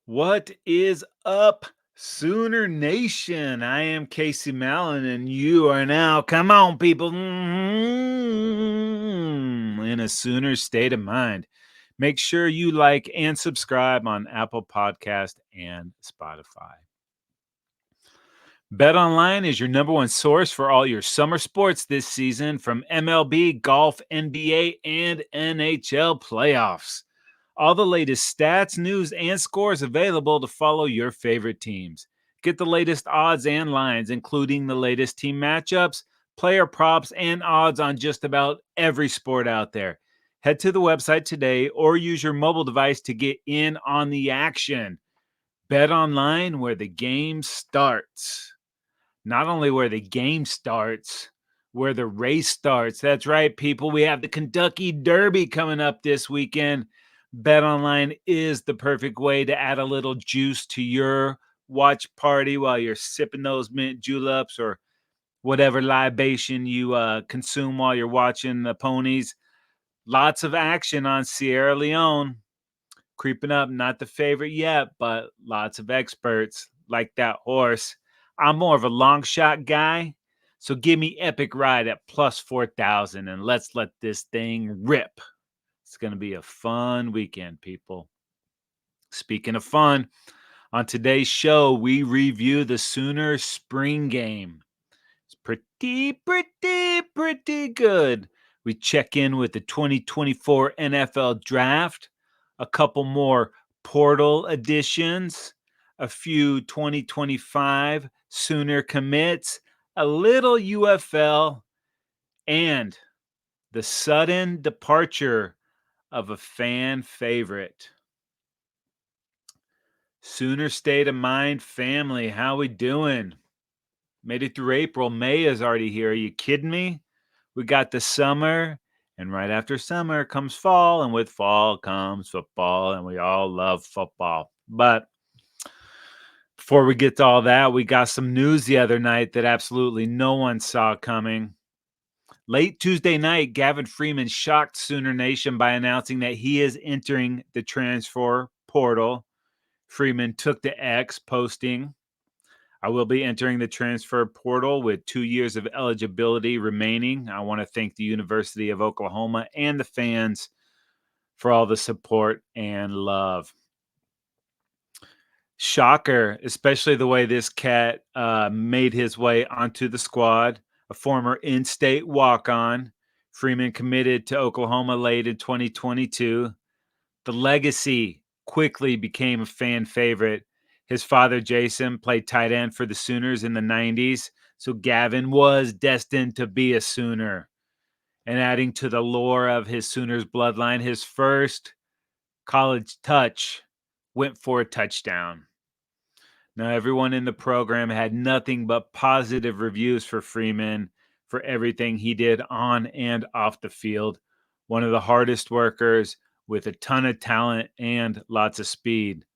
What is up, Sooner Nation? I am Casey Mallon, and you are now, come on, people, in a Sooner state of mind. Make sure you like and subscribe on Apple Podcast and Spotify. BetOnline is your number one source for all your summer sports this season, from MLB, golf, NBA, and NHL playoffs. All the latest stats, news, and scores available to follow your favorite teams. Get the latest odds and lines, including the latest team matchups, player props, and odds on just about every sport out there. Head to the website today or use your mobile device to get in on the action. Bet online where the game starts. Not only where the game starts, where the race starts. That's right, people. We have the Kentucky Derby coming up this weekend. BetOnline is the perfect way to add a little juice to your watch party while you're sipping those mint juleps or whatever libation you consume while you're watching the ponies. Lots of action on Sierra Leone. Creeping up, not the favorite yet, but lots of experts like that horse. I'm more of a long shot guy, so give me Epic Ride at plus 4,000 and let's let this thing rip. It's going to be a fun weekend, people. Speaking of fun, on today's show, we review the Sooner spring game. It's pretty good. We check in with the 2024 NFL Draft, a couple more portal additions, a few 2025 Sooner commits, a little UFL, and the sudden departure of a fan favorite. Sooner state of mind family, how we doing? Made it through April. May is already here. Are you kidding me? We got the summer, and right after summer comes fall, and with fall comes football, and we all love football. But before we get to all that, we got some news the other night that absolutely no one saw coming. Late Tuesday night, Gavin Freeman shocked Sooner Nation by announcing that he is entering the transfer portal. Freeman took to X, posting, "I will be entering the transfer portal with 2 years of eligibility remaining. I want to thank the University of Oklahoma and the fans for all the support and love." Shocker, especially the way this cat made his way onto the squad. A former in-state walk-on, Freeman committed to Oklahoma late in 2022. The legacy quickly became a fan favorite. His father, Jason, played tight end for the Sooners in the 90s, so Gavin was destined to be a Sooner. And adding to the lore of his Sooners bloodline, his first college touch went for a touchdown. Now, everyone in the program had nothing but positive reviews for Freeman for everything he did on and off the field. One of the hardest workers with a ton of talent and lots of speed.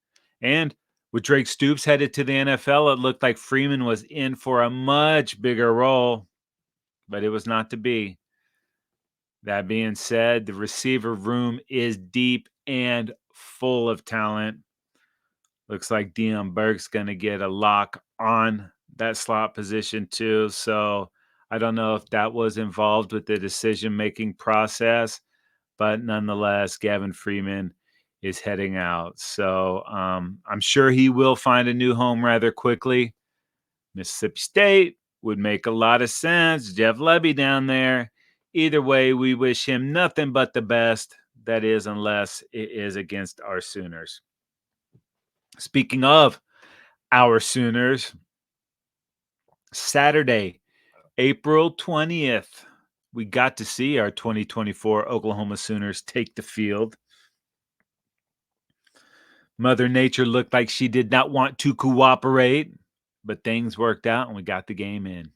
And with Drake Stoops headed to the NFL, it looked like Freeman was in for a much bigger role, but it was not to be. That being said, the receiver room is deep and full of talent. Looks like Deion Burks going to get a lock on that slot position too. So I don't know if that was involved with the decision-making process, but nonetheless, Gavin Freeman is heading out. So I'm sure he will find a new home rather quickly. Mississippi State would make a lot of sense. Jeff Lebby down there. Either way, we wish him nothing but the best. That is, unless it is against our Sooners. Speaking of our Sooners, Saturday, April 20th, we got to see our 2024 Oklahoma Sooners take the field. Mother Nature looked like she did not want to cooperate, but things worked out and we got the game in.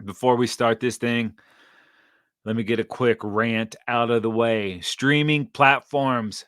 Before we start this thing, let me get a quick rant out of the way. Streaming platforms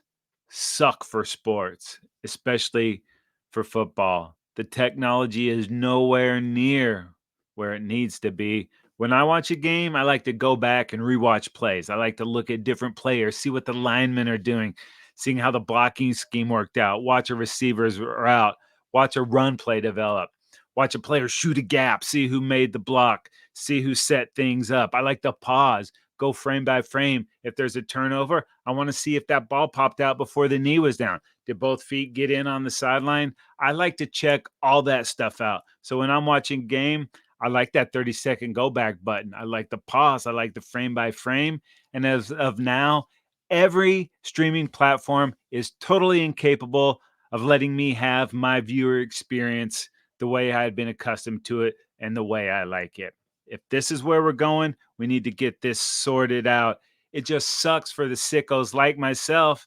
suck for sports, especially for football. The technology is nowhere near where it needs to be. When I watch a game, I like to go back and rewatch plays. I like to look at different players, see what the linemen are doing, seeing how the blocking scheme worked out, watch a receivers route, watch a run play develop, watch a player shoot a gap, see who made the block, see who set things up. I like to pause, go frame by frame. If there's a turnover, I want to see if that ball popped out before the knee was down. Did both feet get in on the sideline? I like to check all that stuff out. So when I'm watching game, I like that 30-second go back button. I like the pause. I like the frame by frame. And as of now, every streaming platform is totally incapable of letting me have my viewer experience the way I had been accustomed to it and the way I like it. If this is where we're going, we need to get this sorted out. It just sucks for the sickos like myself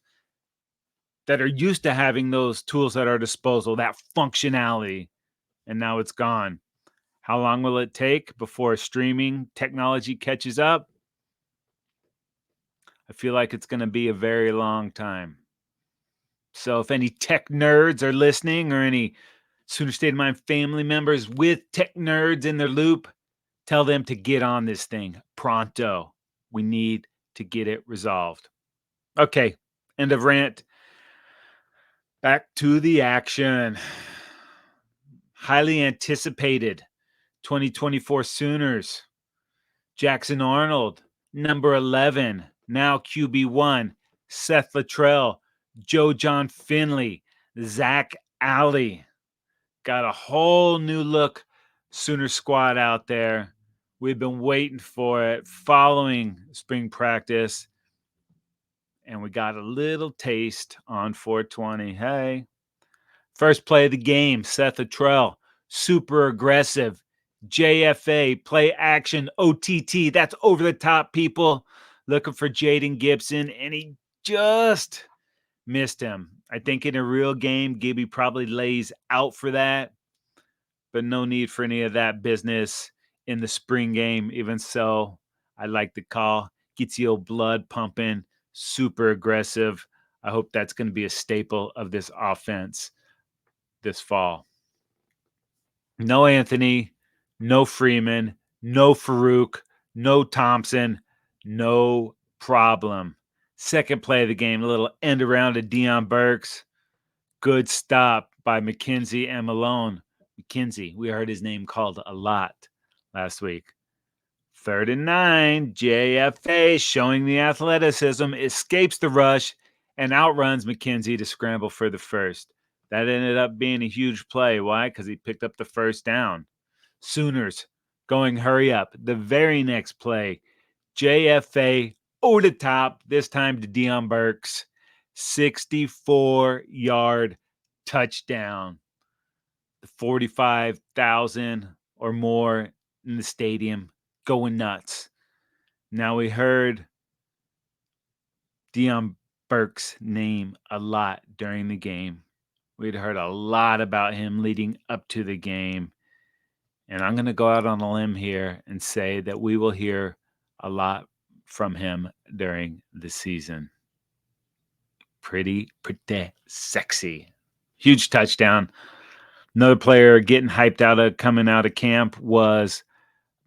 that are used to having those tools at our disposal, that functionality, and now it's gone. How long will it take before streaming technology catches up? I feel like it's going to be a very long time. So if any tech nerds are listening or any Sooner State of Mind family members with tech nerds in their loop, tell them to get on this thing pronto. We need to get it resolved. Okay, end of rant. Back to the action. Highly anticipated 2024 Sooners. Jackson Arnold, number 11, now QB1. Seth Luttrell, Joe John Finley, Zach Alley. Got a whole new look Sooner squad out there. We've been waiting for it following spring practice, and we got a little taste on 420. Hey, first play of the game, Seth Luttrell, super aggressive. JFA, play action, OTT. That's over the top, people. Looking for Jaden Gibson, and he just missed him. I think in a real game, Gibby probably lays out for that, but no need for any of that business in the spring game. Even so, I like the call. Gets your blood pumping, super aggressive. I hope that's going to be a staple of this offense this fall. No Anthony, no Freeman, no Farouk, no Thompson, no problem. Second play of the game, a little end around to Deion Burks. Good stop by McKenzie and Malone. McKenzie, we heard his name called a lot last week. 3rd and 9, JFA showing the athleticism, escapes the rush, and outruns McKenzie to scramble for the first. That ended up being a huge play. Why? Because he picked up the first down. Sooners going hurry up. The very next play, JFA over the top, this time to Deion Burks. 64-yard touchdown. The 45,000 or more in the stadium going nuts. Now we heard Deion Burks' name a lot during the game. We'd heard a lot about him leading up to the game. And I'm going to go out on a limb here and say that we will hear a lot from him during the season. Pretty sexy. Huge touchdown. Another player getting hyped coming out of camp was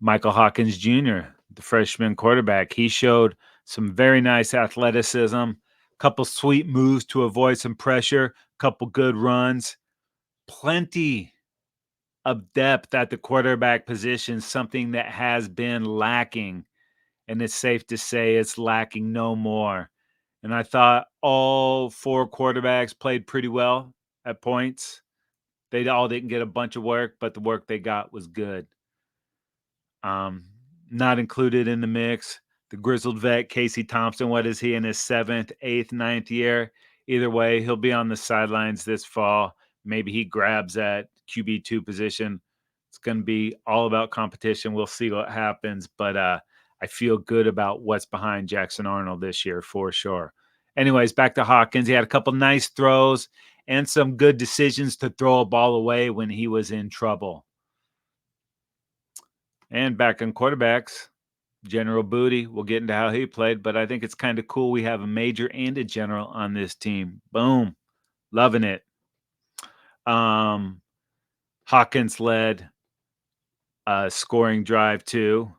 Michael Hawkins Jr., the freshman quarterback. He showed some very nice athleticism, couple sweet moves to avoid some pressure, couple good runs, plenty of depth at the quarterback position, something that has been lacking, and it's safe to say it's lacking no more. And I thought all 4 quarterbacks played pretty well at points. They all didn't get a bunch of work, but the work they got was good. Not included in the mix, the grizzled vet, Casey Thompson. What is he in his 7th, 8th, 9th year? Either way, he'll be on the sidelines this fall. Maybe he grabs that QB2 position. It's going to be all about competition. We'll see what happens, but I feel good about what's behind Jackson Arnold this year for sure. Anyways, back to Hawkins. He had a couple nice throws and some good decisions to throw a ball away when he was in trouble. And back on quarterbacks, General Booty. We'll get into how he played, but I think it's kind of cool we have a major and a general on this team. Boom. Loving it. Hawkins led a scoring drive too.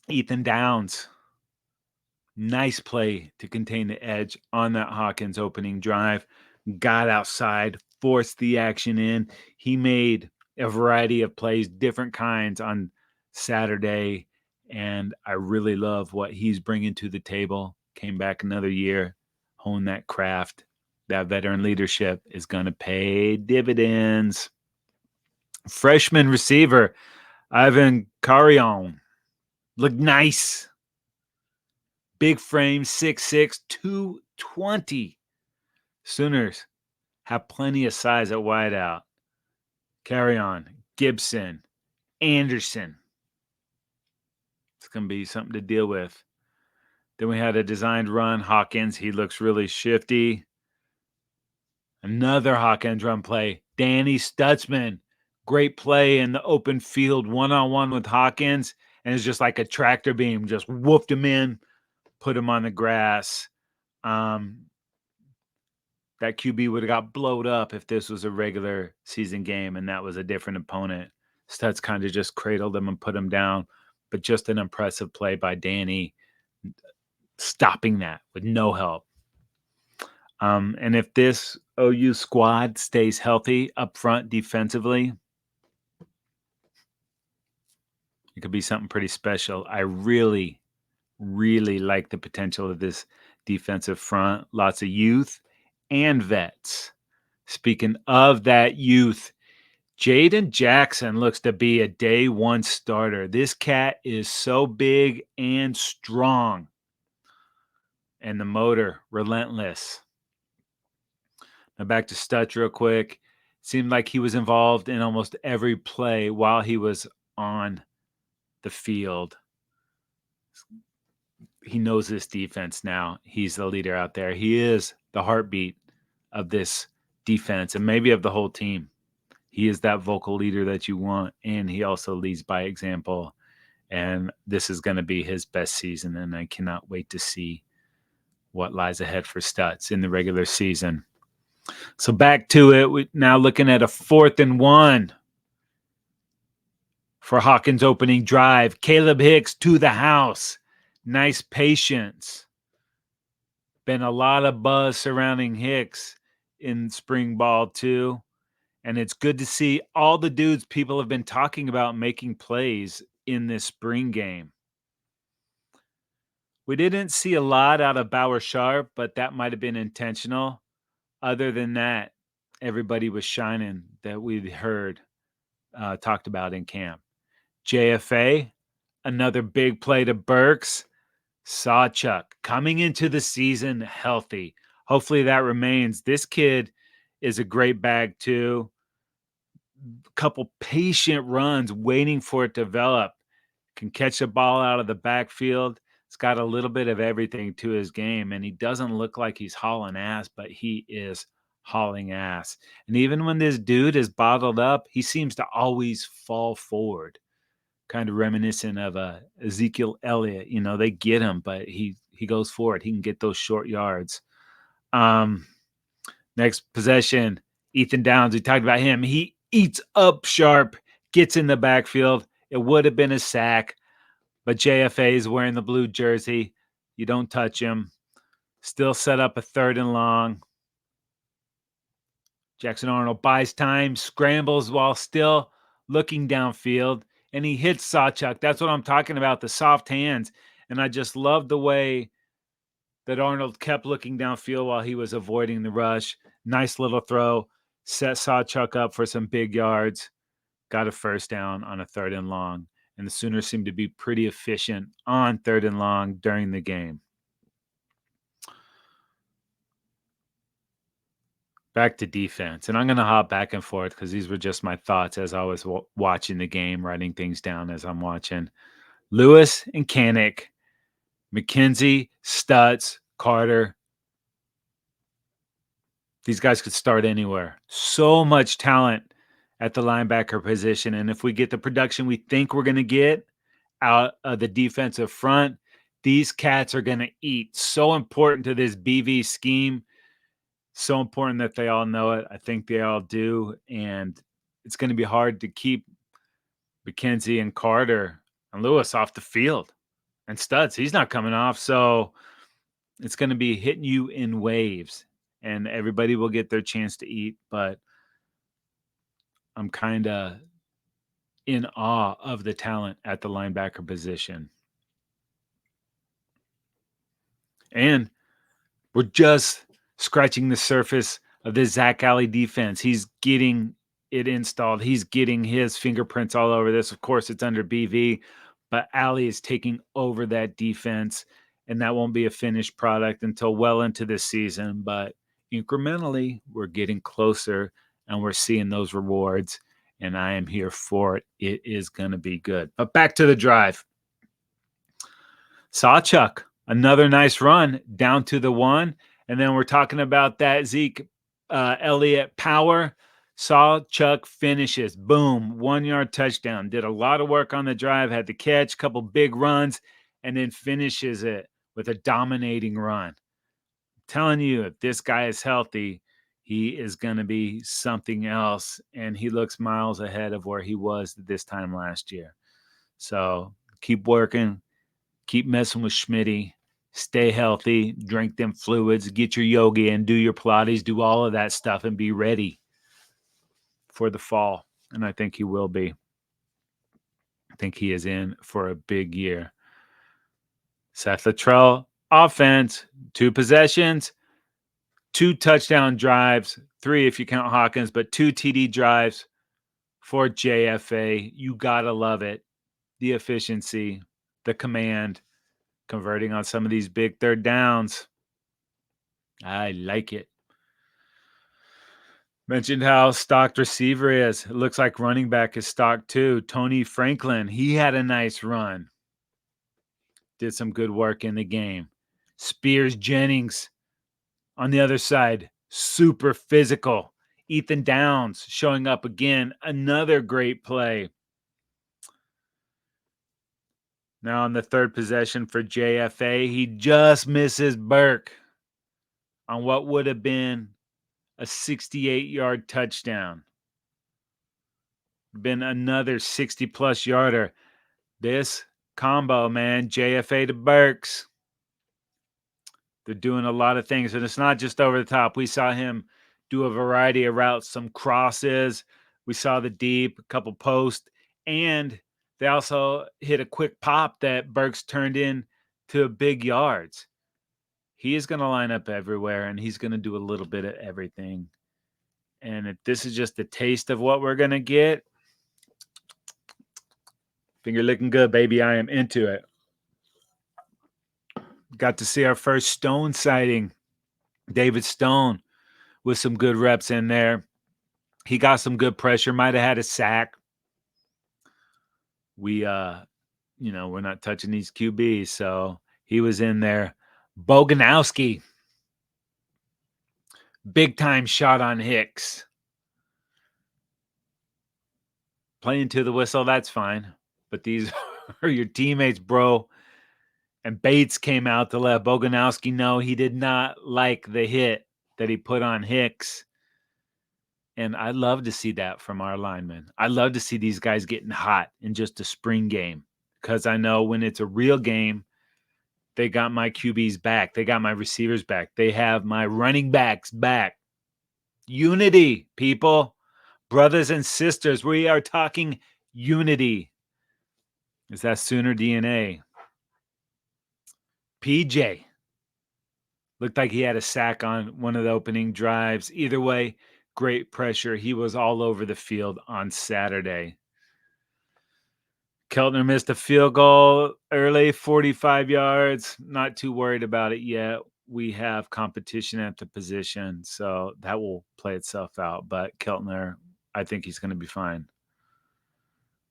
Ethan Downs Nice play to contain the edge on that Hawkins opening drive. Got outside, forced the action in. He made a variety of plays, different kinds on Saturday, and I really love what he's bringing to the table. Came back another year, honed that craft. That veteran leadership is going to pay dividends. Freshman receiver Ivan Carrion looked nice. Big frame, 6'6", 220. Sooners have plenty of size at wideout. Carry on. Gibson. Anderson. It's going to be something to deal with. Then we had a designed run. Hawkins, he looks really shifty. Another Hawkins run play. Danny Stutzman. Great play in the open field, one-on-one with Hawkins. And it's just like a tractor beam. Just whooped him in, put him on the grass. That QB would have got blowed up if this was a regular season game and that was a different opponent. Stutz kind of just cradled him and put him down, but just an impressive play by Danny, stopping that with no help. And if this OU squad stays healthy up front defensively, it could be something pretty special. I really, really like the potential of this defensive front. Lots of youth and vets. Speaking of that youth, Jaden Jackson looks to be a day one starter. This cat is so big and strong. And the motor, relentless. Now back to Stutz real quick. Seemed like he was involved in almost every play while he was on the field. He knows this defense now. He's the leader out there. He is the heartbeat of this defense and maybe of the whole team. He is that vocal leader that you want, and he also leads by example. And this is going to be his best season, and I cannot wait to see what lies ahead for Stutz in the regular season. So back to it. We're now looking at a 4th and 1 for Hawkins' opening drive. Caleb Hicks to the house. Nice patience. Been a lot of buzz surrounding Hicks in spring ball too. And it's good to see all the dudes people have been talking about making plays in this spring game. We didn't see a lot out of Bauer Sharp, but that might have been intentional. Other than that, everybody was shining that we'd heard talked about in camp. JFA, another big play to Burks. Sawchuck coming into the season healthy. Hopefully that remains. This kid is a great bag too. Couple patient runs waiting for it to develop. Can catch the ball out of the backfield. It's got a little bit of everything to his game, and he doesn't look like he's hauling ass, but he is hauling ass. And even when this dude is bottled up, he seems to always fall forward. Kind of reminiscent of Ezekiel Elliott. You know, they get him, but he goes forward. He can get those short yards. Next possession, Ethan Downs. We talked about him. He eats up Sharp, gets in the backfield. It would have been a sack, but JFA is wearing the blue jersey. You don't touch him. Still set up a 3rd and long. Jackson Arnold buys time, scrambles while still looking downfield, and he hits Sawchuck. That's what I'm talking about, the soft hands. And I just love the way that Arnold kept looking downfield while he was avoiding the rush. Nice little throw. Set Sawchuck up for some big yards. Got a 1st down on a 3rd and long. And the Sooners seem to be pretty efficient on 3rd and long during the game. Back to defense. And I'm going to hop back and forth because these were just my thoughts as I was watching the game, writing things down as I'm watching. Lewis and Kanik, McKenzie, Stutz, Carter. These guys could start anywhere. So much talent at the linebacker position. And if we get the production we think we're going to get out of the defensive front, these cats are going to eat. So important to this BV scheme. So important that they all know it. I think they all do. And it's going to be hard to keep McKenzie and Carter and Lewis off the field. and studs. He's not coming off. So it's going to be hitting you in waves, and everybody will get their chance to eat. But I'm kind of in awe of the talent at the linebacker position. And we're just scratching the surface of this Zach Alley defense. He's getting it installed. He's getting his fingerprints all over this. Of course, it's under BV, but Alley is taking over that defense, and that won't be a finished product until well into this season. But incrementally, we're getting closer, and we're seeing those rewards, and I am here for it. It is going to be good. But back to the drive. Sawchuck, another nice run down to the 1. And then we're talking about that Zeke Elliott power. Sawchuck finishes. Boom. 1-yard touchdown. Did a lot of work on the drive. Had the catch, couple big runs, and then finishes it with a dominating run. I'm telling you, if this guy is healthy, he is going to be something else. And he looks miles ahead of where he was this time last year. So keep working. Keep messing with Schmitty. Stay healthy. Drink them fluids. Get your yoga in. Do your Pilates. Do all of that stuff and be ready for the fall. And I think he will be. I think he is in for a big year. Seth Luttrell, offense, 2 possessions, 2 touchdown drives, 3 if you count Hawkins, but 2 TD drives for JFA. You got to love it. The efficiency, the command, converting on some of these big third downs. I like it. Mentioned how stocked receiver is. It looks like running back is stocked too. Tony Franklin, he had a nice run. Did some good work in the game. Spears Jennings on the other side, super physical. Ethan Downs showing up again. Another great play. Now on the 3rd possession for JFA, he just misses Burke on what would have been a 68-yard touchdown. Been another 60-plus yarder. This combo, man, JFA to Burks. They're doing a lot of things, and it's not just over the top. We saw him do a variety of routes, some crosses. We saw the deep, a couple posts, and they also hit a quick pop that Burks turned in to big yards. He is going to line up everywhere, and he's going to do a little bit of everything. And if this is just a taste of what we're going to get, finger looking good, baby. I am into it. Got to see our first Stone sighting. David Stone with some good reps in there. He got some good pressure. Might have had a sack. We're not touching these QBs, so he was in there. Boganowski, big time shot on Hicks. Playing to the whistle, that's fine. But these are your teammates, bro. And Bates came out to let Boganowski know he did not like the hit that he put on Hicks. And I love to see that from our linemen. I love to see these guys getting hot in just a spring game, because I know when it's a real game, they got my QBs back. They got my receivers back. They have my running backs back. Unity, people, brothers and sisters. We are talking unity. Is that Sooner DNA? PJ looked like he had a sack on one of the opening drives. Either way, great pressure. He was all over the field on Saturday. Keltner missed a field goal early, 45 yards. Not too worried about it yet. We have competition at the position, so that will play itself out. But Keltner, I think he's going to be fine.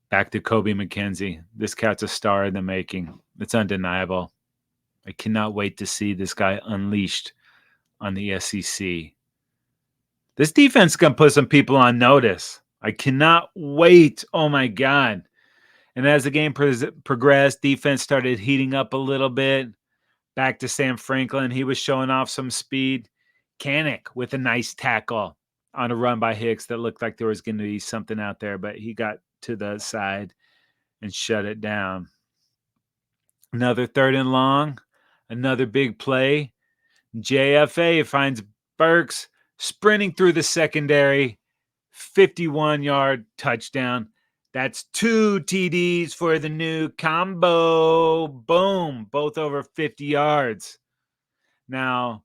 Back to Kobe McKenzie. This cat's a star in the making. It's undeniable. I cannot wait to see this guy unleashed on the SEC. This defense is going to put some people on notice. I cannot wait. Oh, my God. And as the game progressed, defense started heating up a little bit. Back to Sam Franklin. He was showing off some speed. Kanik with a nice tackle on a run by Hicks that looked like there was going to be something out there, but he got to the side and shut it down. Another 3rd and long, another big play. JFA finds Burks sprinting through the secondary, 51-yard touchdown. That's 2 TDs for the new combo. Boom, both over 50 yards. Now,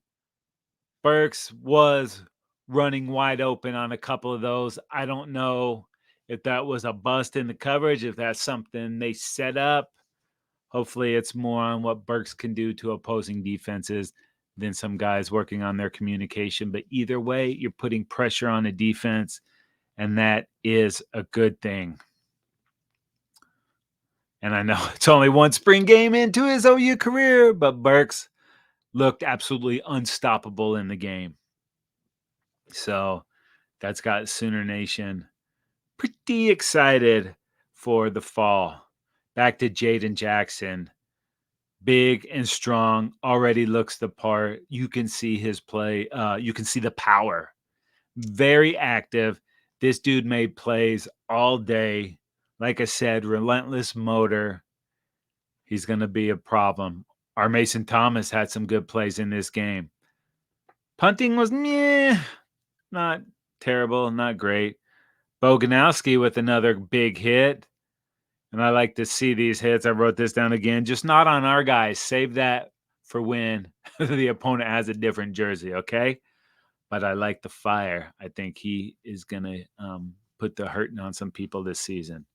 Burks was running wide open on a couple of those. I don't know if that was a bust in the coverage, if that's something they set up. Hopefully it's more on what Burks can do to opposing defenses than some guys working on their communication. But either way, you're putting pressure on the defense, and that is a good thing. And I know it's only one spring game into his OU career, but Burks looked absolutely unstoppable in the game. So that's got Sooner Nation pretty excited for the fall. Back to Jaden Jackson. Big and strong, already looks the part. You can see his play. You can see the power. Very active. This dude made plays all day. Like I said, relentless motor. He's going to be a problem. Our Mason Thomas had some good plays in this game. Punting was not terrible, not great. Boganowski with another big hit. And I like to see these hits. I wrote this down again. Just not on our guys. Save that for when the opponent has a different jersey, okay? But I like the fire. I think he is going to put the hurting on some people this season.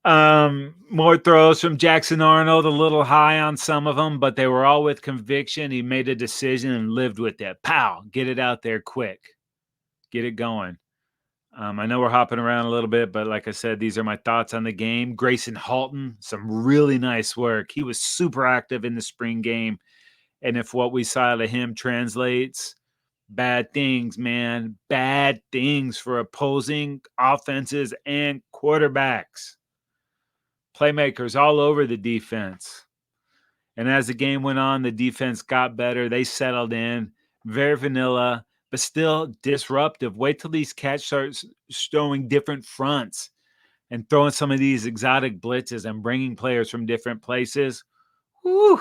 More throws from Jackson Arnold, a little high on some of them, but they were all with conviction. He made a decision and lived with it. Pow, get it out there quick. Get it going. I know we're hopping around a little bit, but like I said, these are my thoughts on the game. Grayson Halton, some really nice work. He was super active in the spring game. And if what we saw out of him translates, bad things, man. Bad things for opposing offenses and quarterbacks. Playmakers all over the defense. And as the game went on, the defense got better. They settled in. Very vanilla, but still disruptive. Wait till these cats start showing different fronts and throwing some of these exotic blitzes and bringing players from different places. Whew.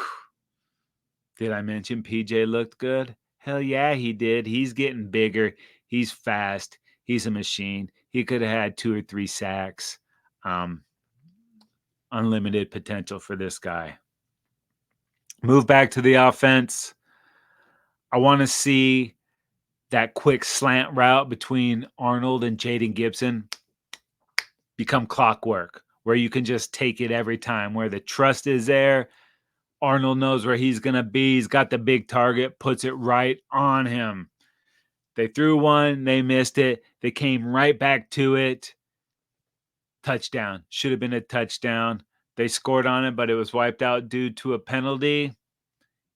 Did I mention PJ looked good? Hell yeah, he did. He's getting bigger. He's fast. He's a machine. He could have had 2 or 3 sacks. Unlimited potential for this guy. Move back to the offense. I want to see that quick slant route between Arnold and Jaden Gibson become clockwork, where you can just take it every time, where the trust is there. Arnold knows where he's going to be. He's got the big target, puts it right on him. They threw one. They missed it. They came right back to it. Touchdown. Should have been a touchdown. They scored on it, but it was wiped out due to a penalty.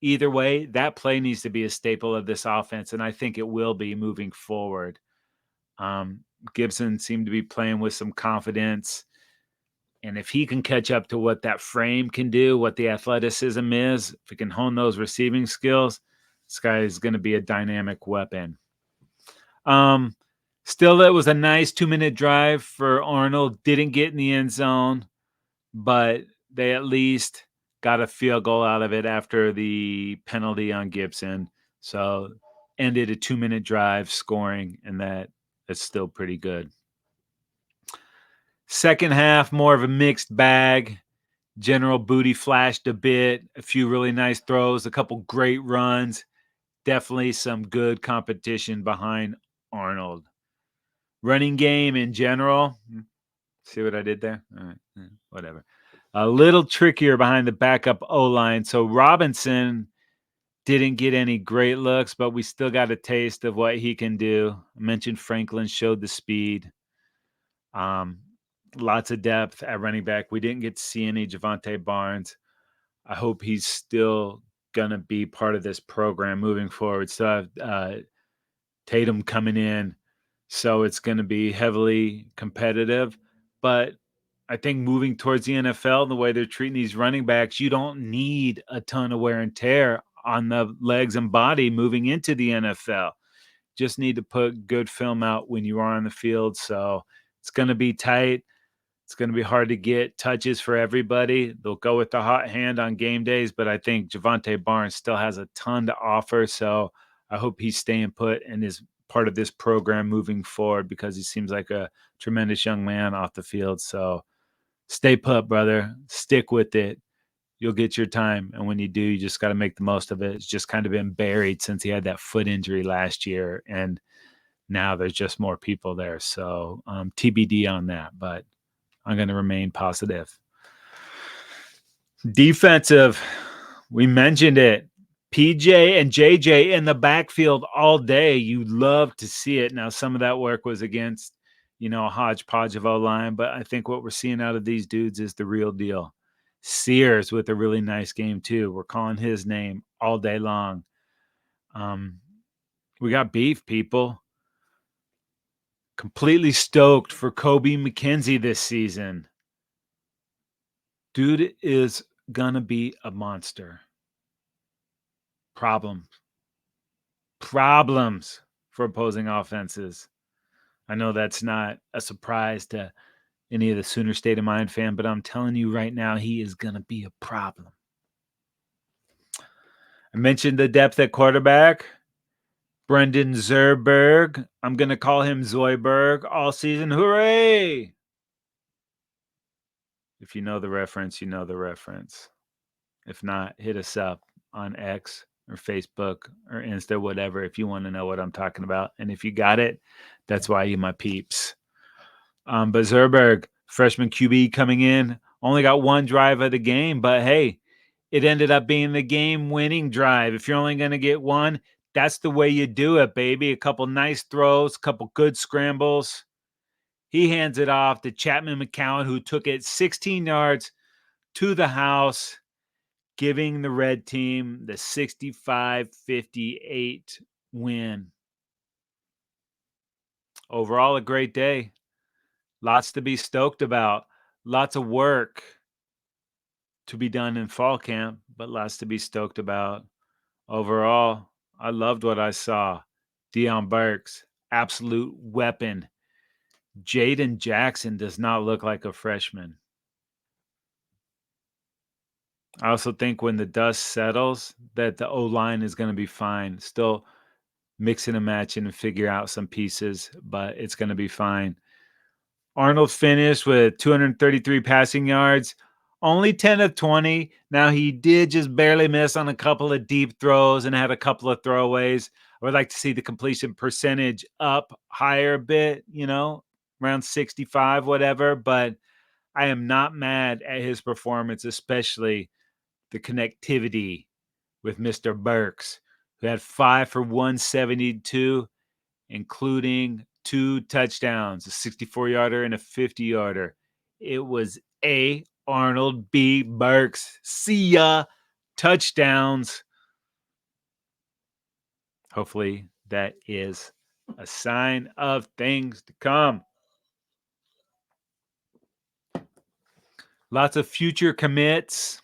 Either way, that play needs to be a staple of this offense, and I think it will be moving forward. Gibson seemed to be playing with some confidence, and if he can catch up to what that frame can do, what the athleticism is, if he can hone those receiving skills, this guy is going to be a dynamic weapon. Still, it was a nice 2-minute drive for Arnold. Didn't get in the end zone, but they at least got a field goal out of it after the penalty on Gibson. So ended a 2-minute drive scoring, and that's still pretty good. Second half, more of a mixed bag. General Booty flashed a bit, a few really nice throws, a couple great runs. Definitely some good competition behind Arnold. Running game in general. See what I did there? All right, whatever. A little trickier behind the backup O-line. So Robinson didn't get any great looks, but we still got a taste of what he can do. I mentioned Franklin showed the speed. Lots of depth at running back. We didn't get to see any Javonte Barnes. I hope he's still going to be part of this program moving forward. So Tatum coming in. So it's going to be heavily competitive. But I think moving towards the NFL, the way they're treating these running backs, you don't need a ton of wear and tear on the legs and body moving into the NFL. Just need to put good film out when you are on the field. So it's going to be tight. It's going to be hard to get touches for everybody. They'll go with the hot hand on game days, but I think Javonte Barnes still has a ton to offer. So I hope he's staying put and is part of this program moving forward because he seems like a tremendous young man off the field. So stay put, brother. Stick with it. You'll get your time. And when you do, you just got to make the most of it. It's just kind of been buried since he had that foot injury last year. And now there's just more people there. So TBD on that, but I'm going to remain positive. Defensive, we mentioned it. PJ and JJ in the backfield all day. You love to see it. Now, some of that work was against, a hodgepodge of O-line, but I think what we're seeing out of these dudes is the real deal. Sears with a really nice game, too. We're calling his name all day long. We got beef, people. Completely stoked for Kobe McKenzie this season. Dude is gonna be a monster. Problems for opposing offenses. I know that's not a surprise to any of the Sooner State of Mind fan, but I'm telling you right now, he is gonna be a problem. I mentioned the depth at quarterback. Brendan Zerberg. I'm gonna call him Zoidberg all season. Hooray! If you know the reference, you know the reference. If not, hit us up on X or Facebook or Insta, whatever, if you want to know what I'm talking about. And if you got it, that's why you my peeps. But Zerberg, freshman QB coming in, only got one drive of the game, but hey, it ended up being the game-winning drive. If you're only going to get one, that's the way you do it, baby. A couple nice throws, a couple good scrambles. He hands it off to Chapman McCowan, who took it 16 yards to the house, giving the red team the 65-58 win. Overall, a great day. Lots to be stoked about. Lots of work to be done in fall camp, but lots to be stoked about. Overall, I loved what I saw. Deion Burks, absolute weapon. Jaden Jackson does not look like a freshman. I also think when the dust settles that the O-line is going to be fine. Still mixing and matching and figure out some pieces, but it's going to be fine. Arnold finished with 233 passing yards, only 10 of 20. Now, he did just barely miss on a couple of deep throws and had a couple of throwaways. I would like to see the completion percentage up higher a bit, around 65, whatever. But I am not mad at his performance, especially the connectivity with Mr. Burks, who had 5 for 172, including 2 touchdowns, a 64-yarder and a 50-yarder. It was A, Arnold, B, Burks. See ya. Touchdowns. Hopefully that is a sign of things to come. Lots of future commits.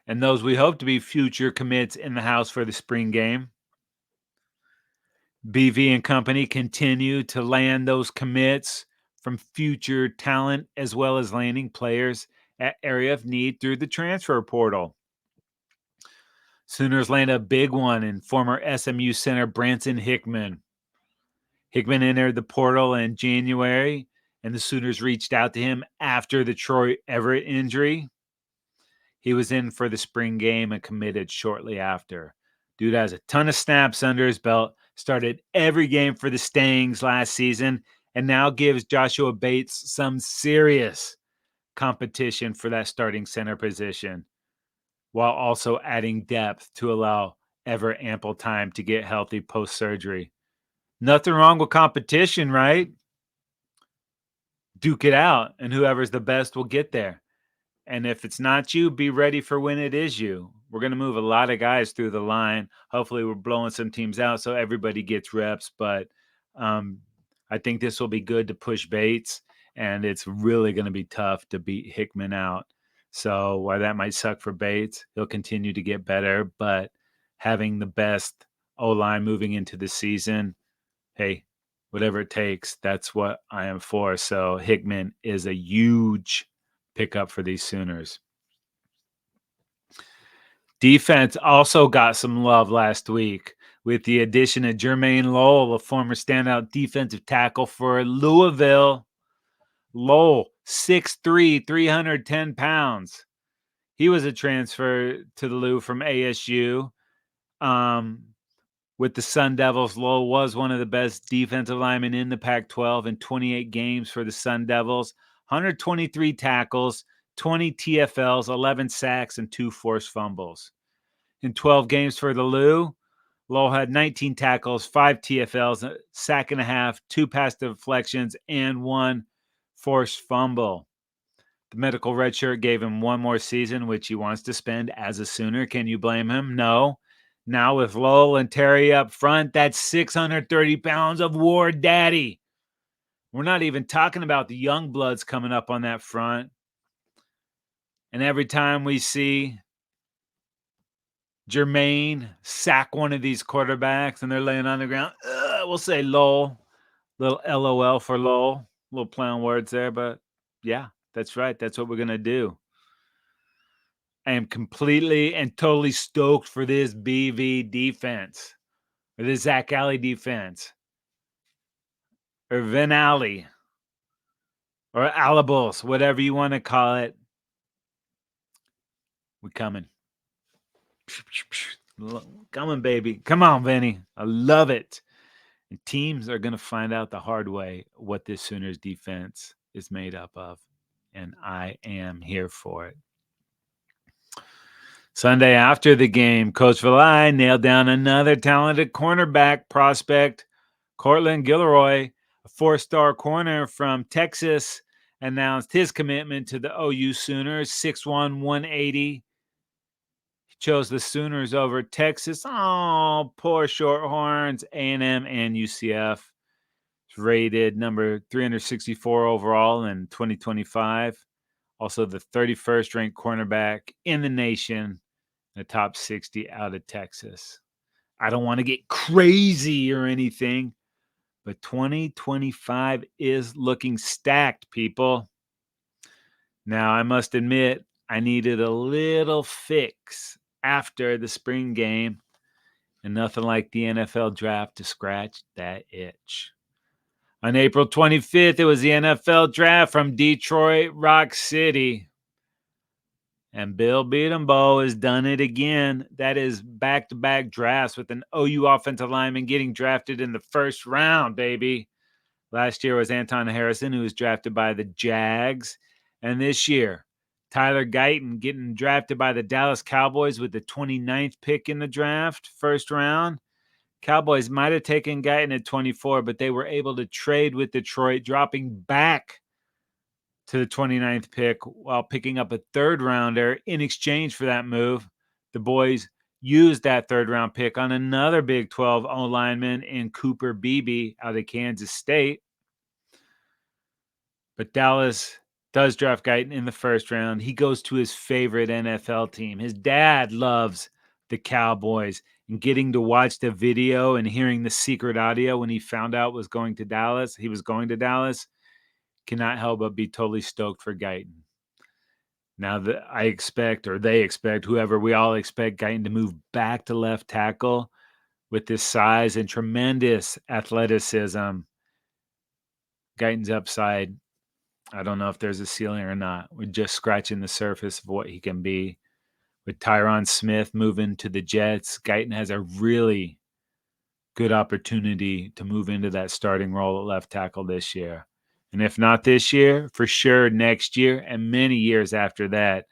And those we hope to be future commits in the house for the spring game. BV and company continue to land those commits from future talent as well as landing players at area of need through the transfer portal. Sooners land a big one in former SMU center Branson Hickman. Hickman entered the portal in January, and the Sooners reached out to him after the Troy Everett injury. He was in for the spring game and committed shortly after. Dude has a ton of snaps under his belt, started every game for the Stangs last season, and now gives Joshua Bates some serious competition for that starting center position, while also adding depth to allow Everett ample time to get healthy post-surgery. Nothing wrong with competition, right? Duke it out, and whoever's the best will get there. And if it's not you, be ready for when it is you. We're going to move a lot of guys through the line. Hopefully, we're blowing some teams out so everybody gets reps. But I think this will be good to push Bates, and it's really going to be tough to beat Hickman out. So while that might suck for Bates, he'll continue to get better. But having the best O-line moving into the season, hey, whatever it takes, that's what I am for. So Hickman is a huge pickup for these Sooners. Defense also got some love last week with the addition of Jermaine Lowell, a former standout defensive tackle for Louisville. Lowell, 6'3", 310 pounds. He was a transfer to the Lou from ASU. With the Sun Devils, Lowell was one of the best defensive linemen in the Pac-12 in 28 games for the Sun Devils, 123 tackles, 20 TFLs, 11 sacks, and 2 forced fumbles. In 12 games for the Lou, Lowell had 19 tackles, 5 TFLs, a sack and a half, 2 pass deflections, and 1 forced fumble. The medical redshirt gave him one more season, which he wants to spend as a Sooner. Can you blame him? No. Now with Lowell and Terry up front, that's 630 pounds of war daddy. We're not even talking about the young bloods coming up on that front. And every time we see Jermaine sack one of these quarterbacks and they're laying on the ground, we'll say Lowell. Little LOL for Lowell. Little play on words there, but yeah, that's right. That's what we're going to do. I am completely and totally stoked for this BV defense, or this Zach Alley defense, or Vin Alley, or Alabos, whatever you want to call it. We're coming. Coming, baby. Come on, Vinny. I love it. And teams are going to find out the hard way what this Sooners defense is made up of. And I am here for it. Sunday after the game, Coach Valai nailed down another talented cornerback prospect, Cortland Gilroy, a 4-star corner from Texas, announced his commitment to the OU Sooners, 6'1", 180. He chose the Sooners over Texas. Oh, poor Shorthorns, A&M, and UCF. He's rated number 364 overall in 2025. Also the 31st ranked cornerback in the nation. The top 60 out of Texas. I don't want to get crazy or anything, but 2025 is looking stacked, people. Now, I must admit, I needed a little fix after the spring game, and nothing like the NFL draft to scratch that itch. On April 25th, it was the NFL draft from Detroit Rock City. And Bill Beatembo has done it again. That is back-to-back drafts with an OU offensive lineman getting drafted in the first round, baby. Last year was Anton Harrison, who was drafted by the Jags. And this year, Tyler Guyton getting drafted by the Dallas Cowboys with the 29th pick in the draft, first round. Cowboys might have taken Guyton at 24, but they were able to trade with Detroit, dropping back to the 29th pick while picking up a third rounder in exchange for that move. The boys used that third round pick on another Big 12 O-lineman in Cooper Beebe out of Kansas State. But Dallas does draft Guyton in the first round. He goes to his favorite NFL team. His dad loves the Cowboys, and getting to watch the video and hearing the secret audio when he found out he was going to Dallas, cannot help but be totally stoked for Guyton. Now that we all expect Guyton to move back to left tackle with this size and tremendous athleticism. Guyton's upside, I don't know if there's a ceiling or not. We're just scratching the surface of what he can be. With Tyron Smith moving to the Jets, Guyton has a really good opportunity to move into that starting role at left tackle this year. And if not this year, for sure next year and many years after that.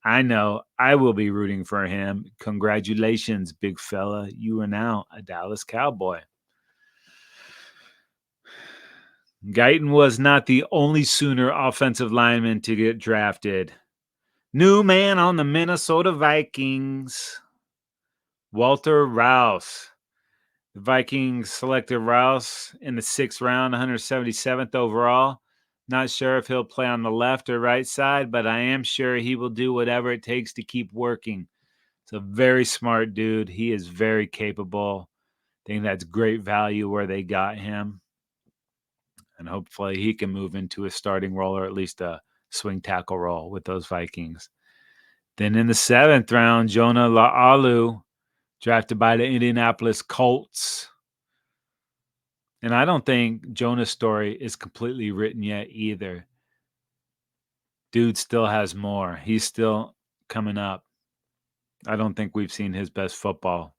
I know I will be rooting for him. Congratulations, big fella. You are now a Dallas Cowboy. Guyton was not the only Sooner offensive lineman to get drafted. New man on the Minnesota Vikings, Walter Rouse. The Vikings selected Rouse in the 6th round, 177th overall. Not sure if he'll play on the left or right side, but I am sure he will do whatever it takes to keep working. It's a very smart dude. He is very capable. I think that's great value where they got him. and hopefully he can move into a starting role or at least a swing tackle role with those Vikings. Then in the 7th round, Jonah La'alu, drafted by the Indianapolis Colts. And I don't think Jonah's story is completely written yet either. Dude still has more. He's still coming up. I don't think we've seen his best football.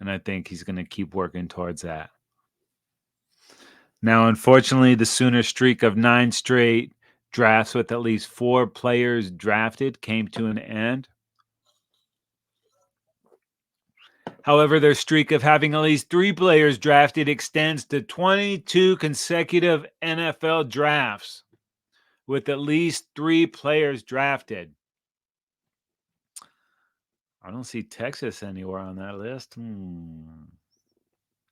And I think he's going to keep working towards that. Now, unfortunately, the Sooner streak of 9 straight drafts with at least 4 players drafted came to an end. However, their streak of having at least 3 players drafted extends to 22 consecutive NFL drafts with at least 3 players drafted. I don't see Texas anywhere on that list.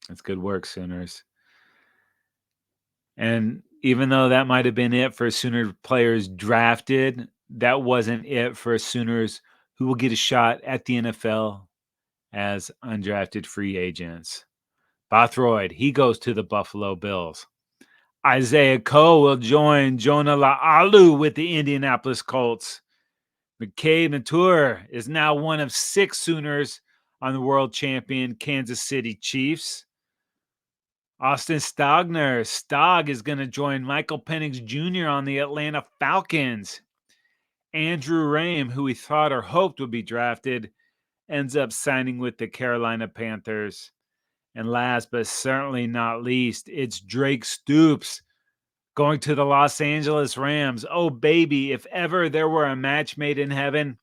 That's good work, Sooners. And even though that might have been it for Sooner players drafted, that wasn't it for Sooners who will get a shot at the NFL as undrafted free agents. Bothroyd, he goes to the Buffalo Bills. Isaiah Coe will join Jonah La'alu with the Indianapolis Colts. McCabe Mature is now one of 6 Sooners on the world champion Kansas City Chiefs. Austin Stog is going to join Michael Penix Jr. on the Atlanta Falcons. Andrew Rame, who we thought or hoped would be drafted, ends up signing with the Carolina Panthers. And last but certainly not least, it's Drake Stoops going to the Los Angeles Rams. Oh, baby, if ever there were a match made in heaven,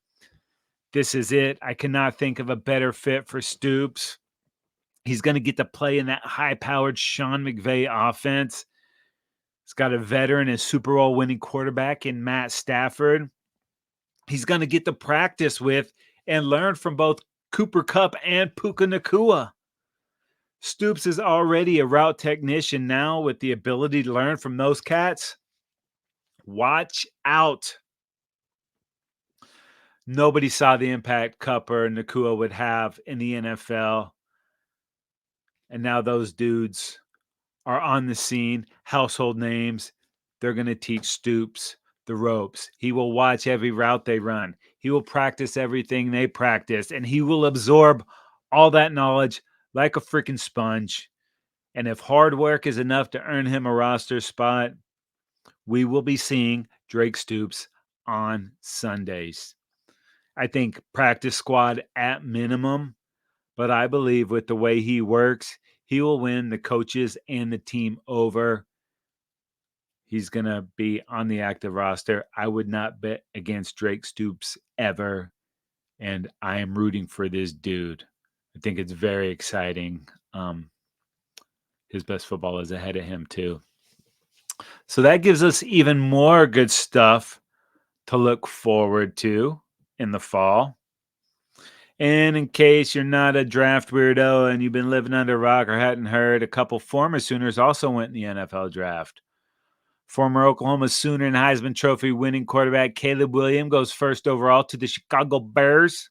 this is it. I cannot think of a better fit for Stoops. He's going to get to play in that high-powered Sean McVay offense. He's got a veteran and Super Bowl winning quarterback in Matt Stafford. He's going to get to practice with and learn from both Cooper Kupp and Puka Nacua. Stoops is already a route technician now with the ability to learn from those cats. Watch out. Nobody saw the impact Kupp or Nacua would have in the NFL. And now those dudes are on the scene, household names. They're going to teach Stoops the ropes. He will watch every route they run. He will practice everything they practice, and he will absorb all that knowledge like a freaking sponge. And if hard work is enough to earn him a roster spot, we will be seeing Drake Stoops on Sundays. I think practice squad at minimum, but I believe with the way he works, he will win the coaches and the team over. He's going to be on the active roster. I would not bet against Drake Stoops ever, and I am rooting for this dude. I think it's very exciting. His best football is ahead of him, too. So that gives us even more good stuff to look forward to in the fall. And in case you're not a draft weirdo and you've been living under a rock or hadn't heard, a couple former Sooners also went in the NFL draft. Former Oklahoma Sooner and Heisman Trophy winning quarterback Caleb Williams goes first overall to the Chicago Bears.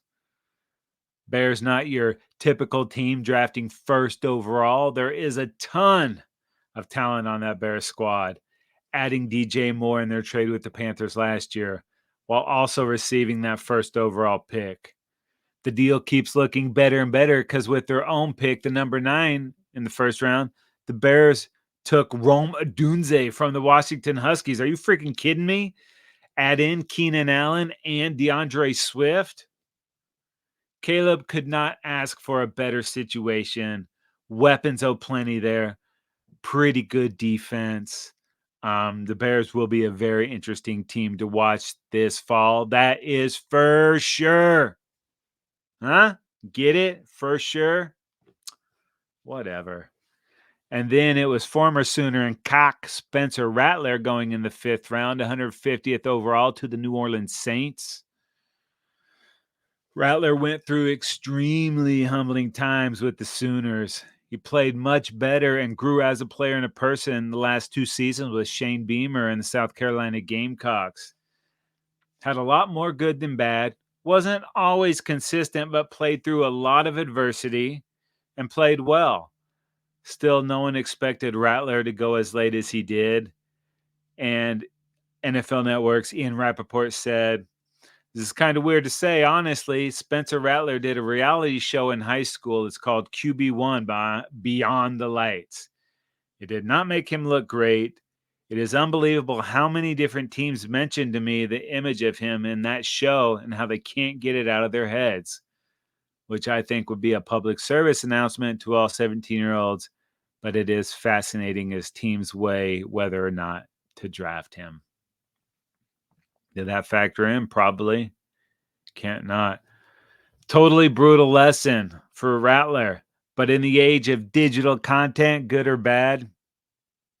Bears not your typical team drafting first overall. There is a ton of talent on that Bears squad, adding DJ Moore in their trade with the Panthers last year, while also receiving that first overall pick. The deal keeps looking better and better because with their own pick, the number 9 in the first round, the Bears took Rome Odunze from the Washington Huskies. Are you freaking kidding me? Add in Keenan Allen and DeAndre Swift. Caleb could not ask for a better situation. Weapons plenty there. Pretty good defense. The Bears will be a very interesting team to watch this fall. That is for sure. Huh? Get it? For sure? Whatever. And then it was former Sooner and cock Spencer Rattler going in the 5th round, 150th overall to the New Orleans Saints. Rattler went through extremely humbling times with the Sooners. He played much better and grew as a player and a person the last 2 seasons with Shane Beamer and the South Carolina Gamecocks. Had a lot more good than bad. Wasn't always consistent, but played through a lot of adversity and played well. Still, no one expected Rattler to go as late as he did. And NFL Network's Ian Rappaport said, "This is kind of weird to say, honestly. Spencer Rattler did a reality show in high school. It's called QB1 Beyond the Lights. It did not make him look great. It is unbelievable how many different teams mentioned to me the image of him in that show and how they can't get it out of their heads, which I think would be a public service announcement to all 17-year-olds, but it is fascinating as teams weigh whether or not to draft him." Did that factor in? Probably. Can't not. Totally brutal lesson for Rattler, but in the age of digital content, good or bad,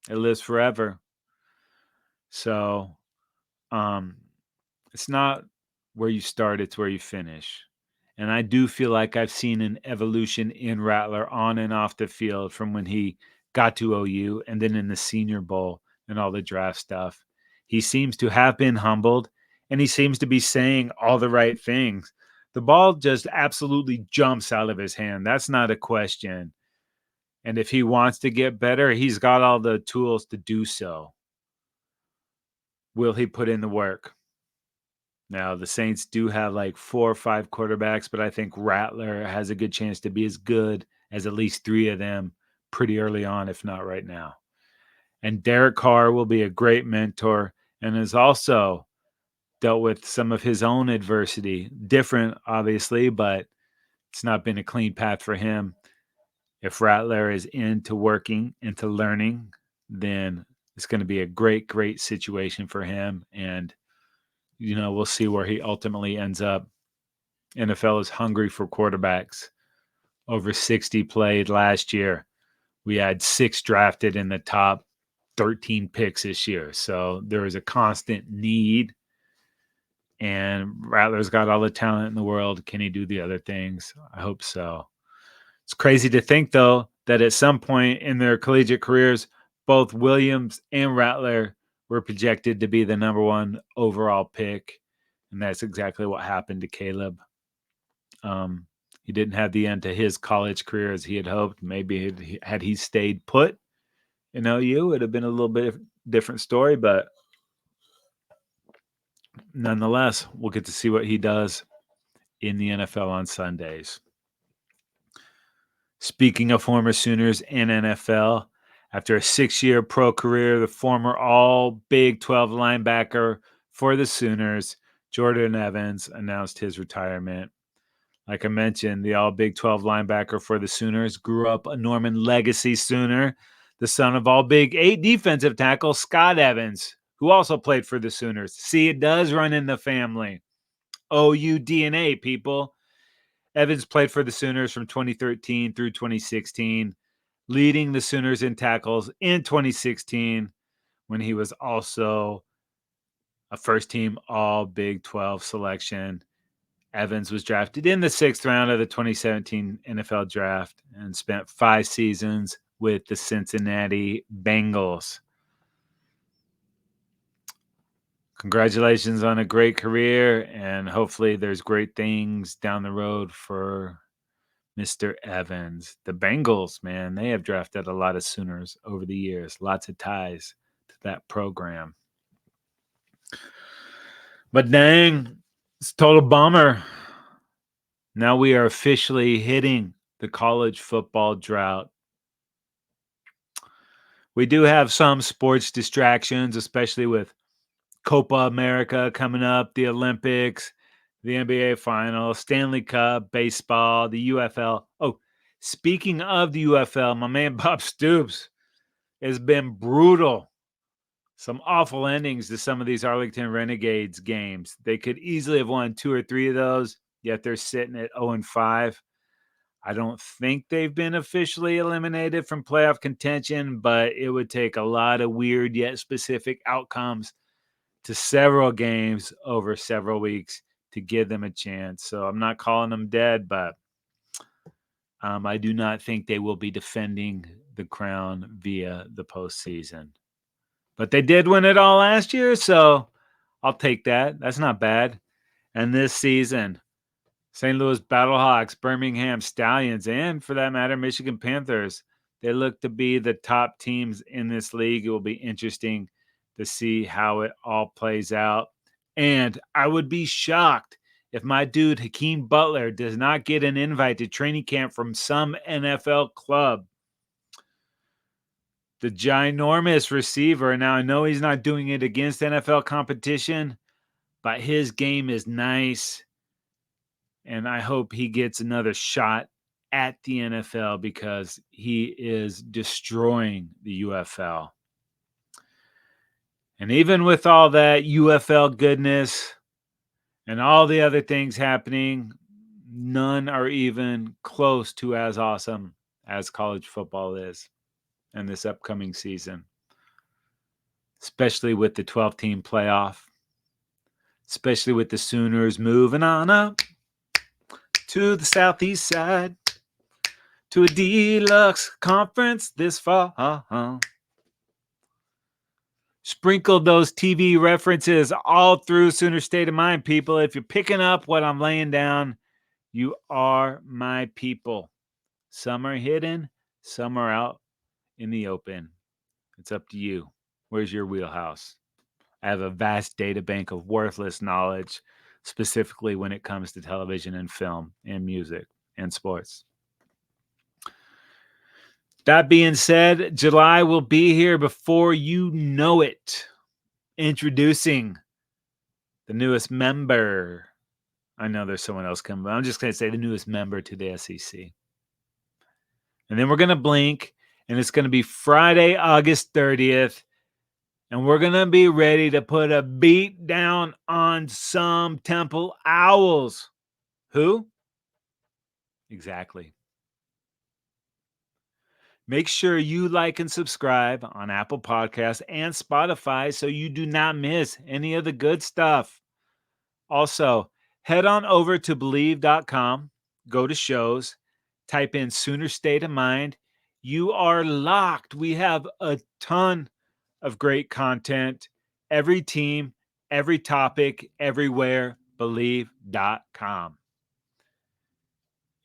it lives forever. So, it's not where you start, it's where you finish. And I do feel like I've seen an evolution in Rattler on and off the field from when he got to OU and then in the Senior Bowl and all the draft stuff. He seems to have been humbled and he seems to be saying all the right things. The ball just absolutely jumps out of his hand. That's not a question. And if he wants to get better, he's got all the tools to do so. Will he put in the work? Now, the Saints do have like 4 or 5 quarterbacks, but I think Rattler has a good chance to be as good as at least 3 of them pretty early on, if not right now. And Derek Carr will be a great mentor and has also dealt with some of his own adversity. Different, obviously, but it's not been a clean path for him. If Rattler is into working, into learning, then it's going to be a great, great situation for him. And we'll see where he ultimately ends up. NFL is hungry for quarterbacks. Over 60 played last year. We had 6 drafted in the top 13 picks this year. So there is a constant need. And Rattler's got all the talent in the world. Can he do the other things? I hope so. It's crazy to think, though, that at some point in their collegiate careers, both Williams and Rattler were projected to be the number 1 overall pick. And that's exactly what happened to Caleb. He didn't have the end to his college career as he had hoped. Maybe had he stayed put in OU, it would have been a little bit different story. But nonetheless, we'll get to see what he does in the NFL on Sundays. Speaking of former Sooners in NFL, after a 6-year pro career, the former all Big 12 linebacker for the Sooners, Jordan Evans, announced his retirement. Like I mentioned, the all Big 12 linebacker for the Sooners grew up a Norman legacy Sooner, the son of all Big 8 defensive tackle Scott Evans, who also played for the Sooners. See, it does run in the family. OU DNA, people. Evans played for the Sooners from 2013 through 2016, leading the Sooners in tackles in 2016 when he was also a first-team all Big 12 selection. Evans was drafted in the 6th round of the 2017 NFL Draft and spent 5 seasons with the Cincinnati Bengals. Congratulations on a great career, and hopefully there's great things down the road for Mr. Evans. The Bengals, man, they have drafted a lot of Sooners over the years. Lots of ties to that program. But dang, it's a total bummer. Now we are officially hitting the college football drought. We do have some sports distractions, especially with Copa America coming up, the Olympics, the NBA Finals, Stanley Cup, baseball, the UFL. Oh, speaking of the UFL, my man Bob Stoops has been brutal. Some awful endings to some of these Arlington Renegades games. They could easily have won 2 or 3 of those, yet they're sitting at 0-5. I don't think they've been officially eliminated from playoff contention, but it would take a lot of weird yet specific outcomes to several games over several weeks to give them a chance. So I'm not calling them dead, but I do not think they will be defending the crown via the postseason. But they did win it all last year, so I'll take that. That's not bad. And this season, St. Louis Battlehawks, Birmingham Stallions, and for that matter, Michigan Panthers, They look to be the top teams in this league. It will be interesting to see how it all plays out. And I would be shocked if my dude Hakeem Butler does not get an invite to training camp from some NFL club. The ginormous receiver, now I know he's not doing it against NFL competition, but his game is nice. And I hope he gets another shot at the NFL because he is destroying the UFL. And even with all that UFL goodness and all the other things happening, none are even close to as awesome as college football is in this upcoming season, especially with the 12-team playoff, especially with the Sooners moving on up to the southeast side to a deluxe conference this fall. Sprinkle those TV references all through Sooner State of Mind, people. If you're picking up what I'm laying down, you are my people. Some are hidden, some are out in the open. It's up to you. Where's your wheelhouse? I have a vast data bank of worthless knowledge, specifically when it comes to television and film and music and sports. That being said, July will be here before you know it. Introducing the newest member. I know there's someone else coming, but I'm just going to say the newest member to the SEC. And then we're going to blink, and it's going to be Friday, August 30th. And we're going to be ready to put a beat down on some Temple Owls. Who? Exactly. Make sure you like and subscribe on Apple Podcasts and Spotify so you do not miss any of the good stuff. Also, head on over to Believe.com, go to shows, type in Sooner State of Mind. You are locked. We have a ton of great content. Every team, every topic, everywhere, Believe.com.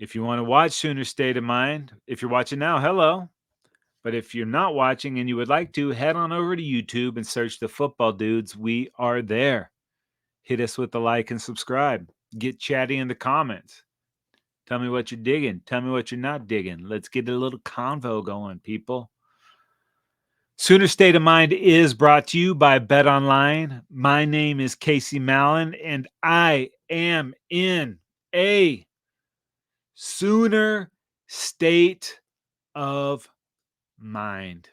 If you want to watch Sooner State of Mind, if you're watching now, hello. But if you're not watching and you would like to, head on over to YouTube and search the Football Dudes. We are there. Hit us with the like and subscribe. Get chatty in the comments. Tell me what you're digging. Tell me what you're not digging. Let's get a little convo going, people. Sooner State of Mind is brought to you by Bet Online. My name is Casey Mallon, and I am in a Sooner State of Mind.